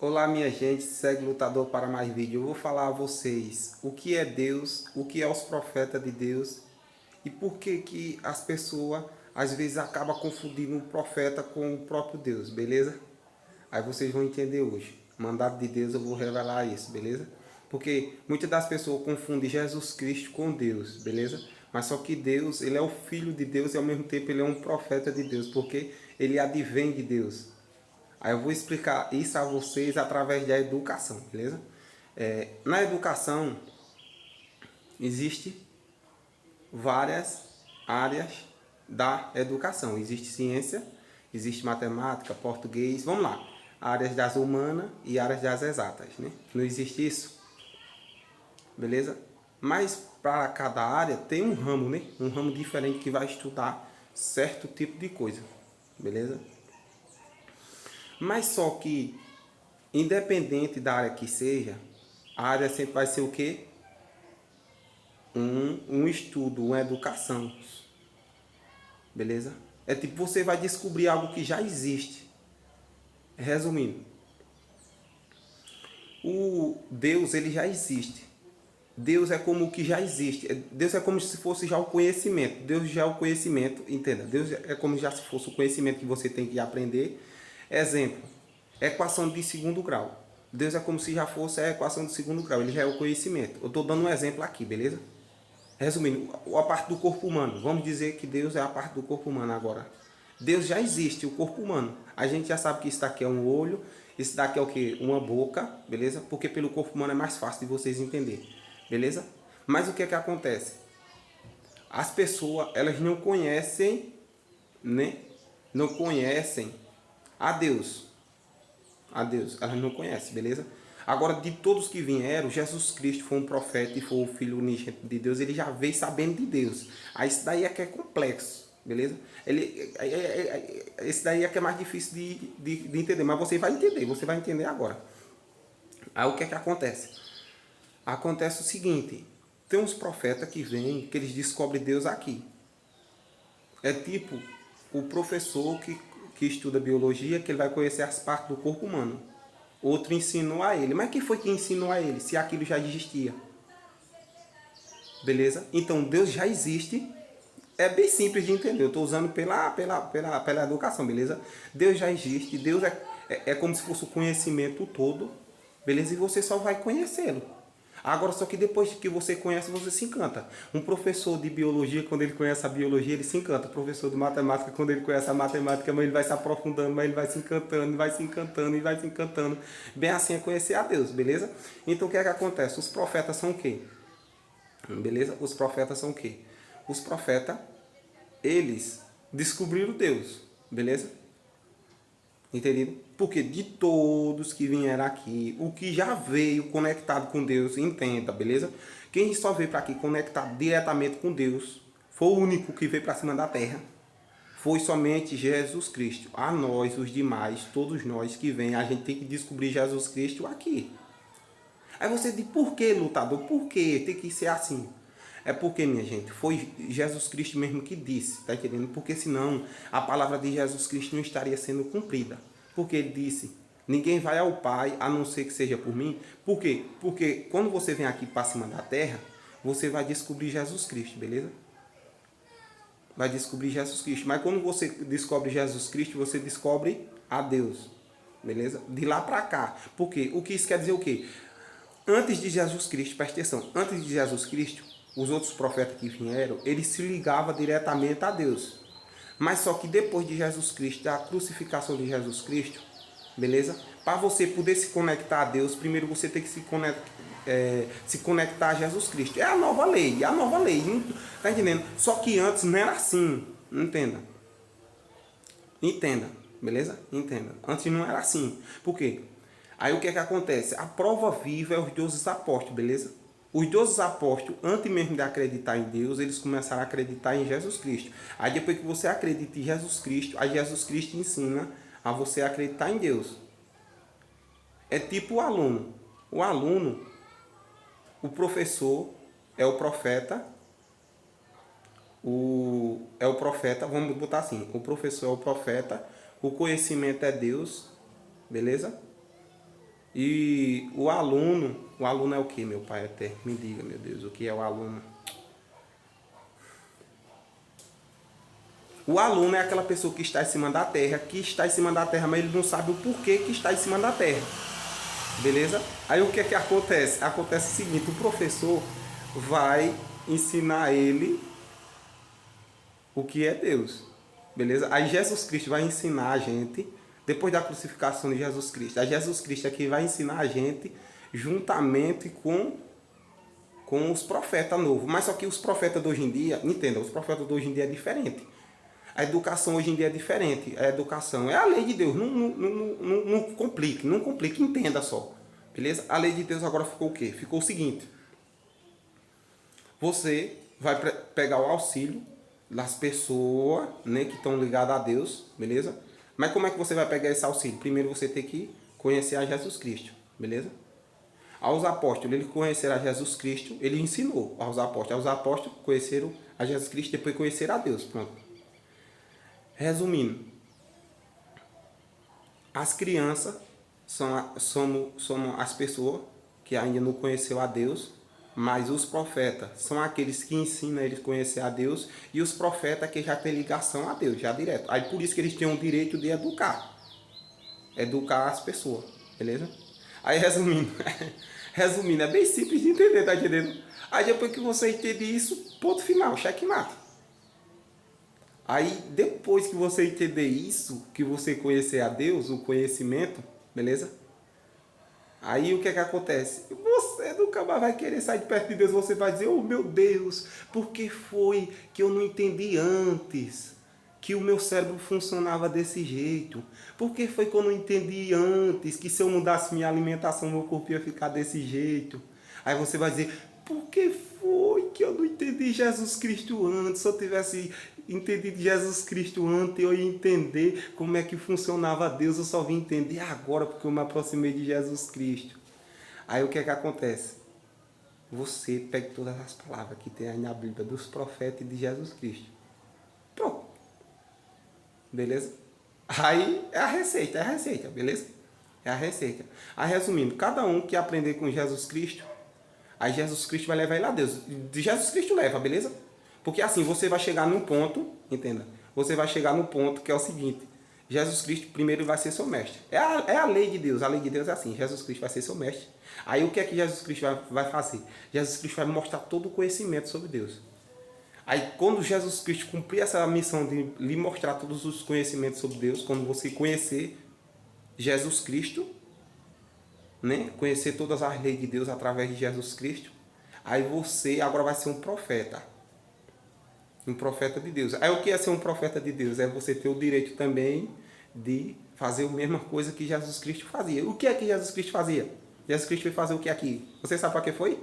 Olá minha gente, segue lutador para mais vídeo. Eu vou falar a vocês o que é Deus, o que é os profetas de Deus e por que as pessoas às vezes acabam confundindo o profeta com o próprio Deus, beleza? Aí vocês vão entender hoje. Mandado de Deus eu vou revelar isso, beleza? Porque muitas das pessoas confundem Jesus Cristo com Deus, beleza? Mas só que Deus, ele é o Filho de Deus e ao mesmo tempo ele é um profeta de Deus, porque ele advém de Deus. Aí eu vou explicar isso a vocês através da educação, beleza? Na educação, existe várias áreas da educação. Existe ciência, existe matemática, português, vamos lá. Áreas das humanas e áreas das exatas, né? Não existe isso, beleza? Mas para cada área tem um ramo, né? Um ramo diferente que vai estudar certo tipo de coisa, beleza? Mas só que, independente da área que seja, a área sempre vai ser o quê? Um estudo, uma educação. Beleza? É tipo, você vai descobrir algo que já existe. Resumindo, o Deus, ele já existe. Deus é como o que já existe. Deus é como se fosse já o conhecimento. Deus já é o conhecimento, entenda. Deus é como já se fosse o conhecimento que você tem que aprender. Exemplo, equação de segundo grau. Deus é como se já fosse a equação de segundo grau. Ele já é o conhecimento. Eu estou dando um exemplo aqui, beleza? Resumindo, a parte do corpo humano. Vamos dizer que Deus é a parte do corpo humano agora. Deus já existe, o corpo humano. A gente já sabe que isso daqui é um olho, isso daqui é o quê? Uma boca, beleza? Porque pelo corpo humano é mais fácil de vocês entenderem, beleza? Mas o que é que acontece? As pessoas, elas não conhecem, né? Não conhecem a Deus. A Deus, elas não conhecem, beleza? Agora, de todos que vieram, Jesus Cristo foi um profeta e foi o Filho unigênito de Deus, ele já veio sabendo de Deus. Aí isso daí é que é complexo, beleza? Esse daí é que é mais difícil de entender, mas você vai entender agora. Aí o que é que acontece? Acontece o seguinte, tem uns profetas que vêm, que eles descobrem Deus aqui. É tipo o professor que estuda biologia, que ele vai conhecer as partes do corpo humano. Outro ensinou a ele. Mas quem foi que ensinou a ele, se aquilo já existia? Beleza? Então Deus já existe. É bem simples de entender. Eu estou usando pela educação, beleza? Deus já existe. Deus é como se fosse o conhecimento todo. Beleza? E você só vai conhecê-lo. Agora, só que depois que você conhece, você se encanta. Um professor de biologia, quando ele conhece a biologia, ele se encanta. O professor de matemática, quando ele conhece a matemática, mas ele vai se aprofundando, mas ele vai se encantando, vai se encantando e vai se encantando. Bem assim é conhecer a Deus, beleza? Então, o que é que acontece? Os profetas são o quê? Beleza? Os profetas são o quê? Os profetas, eles descobriram Deus, beleza? Entendido? Porque de todos que vieram aqui, o que já veio conectado com Deus, entenda, beleza? Quem só veio para aqui conectado diretamente com Deus, foi o único que veio para cima da terra, foi somente Jesus Cristo. A nós, os demais, todos nós que vêm, a gente tem que descobrir Jesus Cristo aqui. Aí você diz, por que, lutador? Por que tem que ser assim? É porque, minha gente, foi Jesus Cristo mesmo que disse, tá entendendo? Porque senão a palavra de Jesus Cristo não estaria sendo cumprida. Porque ele disse, ninguém vai ao Pai a não ser que seja por mim. Por quê? Porque quando você vem aqui para cima da terra, você vai descobrir Jesus Cristo, beleza? Vai descobrir Jesus Cristo. Mas quando você descobre Jesus Cristo, você descobre a Deus, beleza? De lá para cá. Por quê? O que isso quer dizer o quê? Antes de Jesus Cristo, presta atenção, antes de Jesus Cristo, os outros profetas que vieram, eles se ligavam diretamente a Deus. Mas só que depois de Jesus Cristo, da crucificação de Jesus Cristo, beleza? Para você poder se conectar a Deus, primeiro você tem que se conectar a Jesus Cristo. É a nova lei, é a nova lei. Tá entendendo? Só que antes não era assim. Entenda. Entenda, beleza? Entenda. Antes não era assim. Por quê? Aí o que é que acontece? A prova viva é os 12 apóstolos, beleza? Os 12 apóstolos, antes mesmo de acreditar em Deus, eles começaram a acreditar em Jesus Cristo. Aí depois que você acredita em Jesus Cristo, aí Jesus Cristo ensina a você acreditar em Deus. É tipo o aluno. O aluno, o professor é o profeta, é o profeta, vamos botar assim, o professor é o profeta, o conhecimento é Deus, beleza? E o aluno é o que, meu pai até? Me diga, meu Deus, o que é o aluno? O aluno é aquela pessoa que está em cima da terra, mas ele não sabe o porquê que está em cima da terra. Beleza? Aí o que é que acontece? Acontece o seguinte, o professor vai ensinar ele o que é Deus. Beleza? Aí Jesus Cristo vai ensinar a gente, depois da crucificação de Jesus Cristo, a Jesus Cristo é que vai ensinar a gente juntamente com os profetas novos. Mas só que os profetas de hoje em dia, entenda, os profetas de hoje em dia é diferente. A educação hoje em dia é diferente. A educação é a lei de Deus. Não complique, não complique, entenda só. Beleza? A lei de Deus agora ficou o quê? Ficou o seguinte. Você vai pegar o auxílio das pessoas, né, que estão ligadas a Deus, beleza? Mas como é que você vai pegar esse auxílio? Primeiro você tem que conhecer a Jesus Cristo, beleza? Aos apóstolos, eles conheceram a Jesus Cristo, ele ensinou aos apóstolos. Aos apóstolos conheceram a Jesus Cristo, depois conheceram a Deus. Pronto. Resumindo, as crianças são as pessoas que ainda não conheceu a Deus, mas os profetas são aqueles que ensinam eles a conhecer a Deus e os profetas que já têm ligação a Deus, já direto. Aí por isso que eles têm o direito de educar as pessoas, beleza? Aí resumindo, é bem simples de entender, tá entendendo? Aí depois que você entende isso, ponto final, checkmate. Aí depois que você entender isso, que você conhecer a Deus, o conhecimento, beleza? Aí o que é que acontece? Você nunca mais vai querer sair de perto de Deus, você vai dizer, oh meu Deus, por que foi que eu não entendi antes que o meu cérebro funcionava desse jeito? Por que foi que eu não entendi antes que se eu mudasse minha alimentação, meu corpo ia ficar desse jeito? Aí você vai dizer, por que foi que eu não entendi Jesus Cristo antes? Se eu tivesse entendido Jesus Cristo antes, eu ia entender como é que funcionava Deus. Eu só vim entender agora porque eu me aproximei de Jesus Cristo. Aí o que é que acontece? Você pega todas as palavras que tem aí na Bíblia dos profetas e de Jesus Cristo. Pronto. Beleza? Aí é a receita, beleza? É a receita. Aí resumindo, cada um que aprender com Jesus Cristo, aí Jesus Cristo vai levar ele a Deus. De Jesus Cristo leva, beleza? Porque assim, você vai chegar num ponto, entenda? Você vai chegar num ponto que é o seguinte. Jesus Cristo primeiro vai ser seu mestre. É a lei de Deus. A lei de Deus é assim. Jesus Cristo vai ser seu mestre. Aí o que é que Jesus Cristo vai fazer? Jesus Cristo vai mostrar todo o conhecimento sobre Deus. Aí quando Jesus Cristo cumprir essa missão de lhe mostrar todos os conhecimentos sobre Deus, quando você conhecer Jesus Cristo, né? Conhecer todas as leis de Deus através de Jesus Cristo, aí você agora vai ser um profeta. Um profeta de Deus. Aí o que é ser um profeta de Deus? É você ter o direito também de fazer a mesma coisa que Jesus Cristo fazia. O que é que Jesus Cristo fazia? Jesus Cristo foi fazer o que aqui? Você sabe para que foi?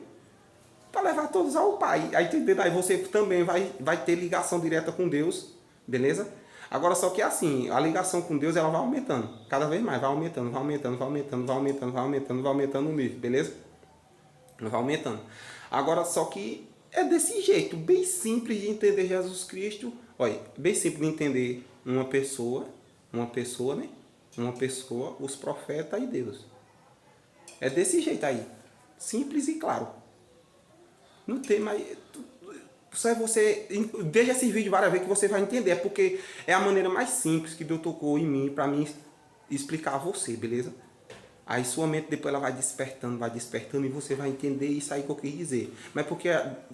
Para levar todos ao Pai. Aí, entendeu? Aí você também vai ter ligação direta com Deus, beleza? Agora só que assim, a ligação com Deus ela vai aumentando, cada vez mais, vai aumentando, vai aumentando, vai aumentando, vai aumentando, vai aumentando, vai aumentando o nível, beleza? Vai aumentando. Agora só que é desse jeito, bem simples de entender Jesus Cristo. Olha, bem simples de entender uma pessoa, né? Uma pessoa, os profetas e Deus. É desse jeito aí. Simples e claro. Não tem mais. Só é você. Veja esse vídeo várias vezes que você vai entender. É porque é a maneira mais simples que Deus tocou em mim para mim explicar a você, beleza? Aí sua mente depois ela vai despertando e você vai entender isso aí que eu quis dizer. Mas porque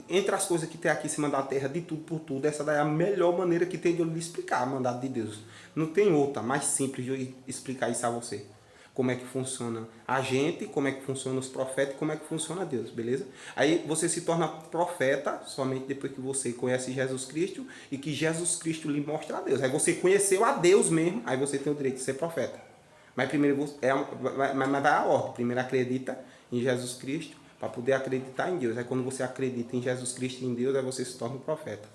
entre as coisas que tem aqui em cima da terra, de tudo por tudo, essa daí é a melhor maneira que tem de eu lhe explicar a mandado de Deus. Não tem outra mais simples de eu explicar isso a você. Como é que funciona a gente, como é que funciona os profetas e como é que funciona Deus, beleza? Aí você se torna profeta somente depois que você conhece Jesus Cristo e que Jesus Cristo lhe mostra a Deus. Aí você conheceu a Deus mesmo, aí você tem o direito de ser profeta. Mas primeiro mas vai a ordem. Primeiro acredita em Jesus Cristo para poder acreditar em Deus. Aí quando você acredita em Jesus Cristo e em Deus, aí você se torna um profeta.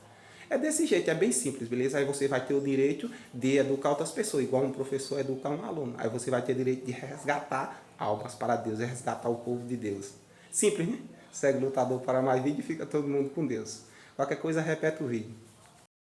É desse jeito, é bem simples, beleza? Aí você vai ter o direito de educar outras pessoas, igual um professor educar um aluno. Aí você vai ter o direito de resgatar almas para Deus, resgatar o povo de Deus. Simples, né? Segue o lutador para mais vídeo e fica todo mundo com Deus. Qualquer coisa, repete o vídeo.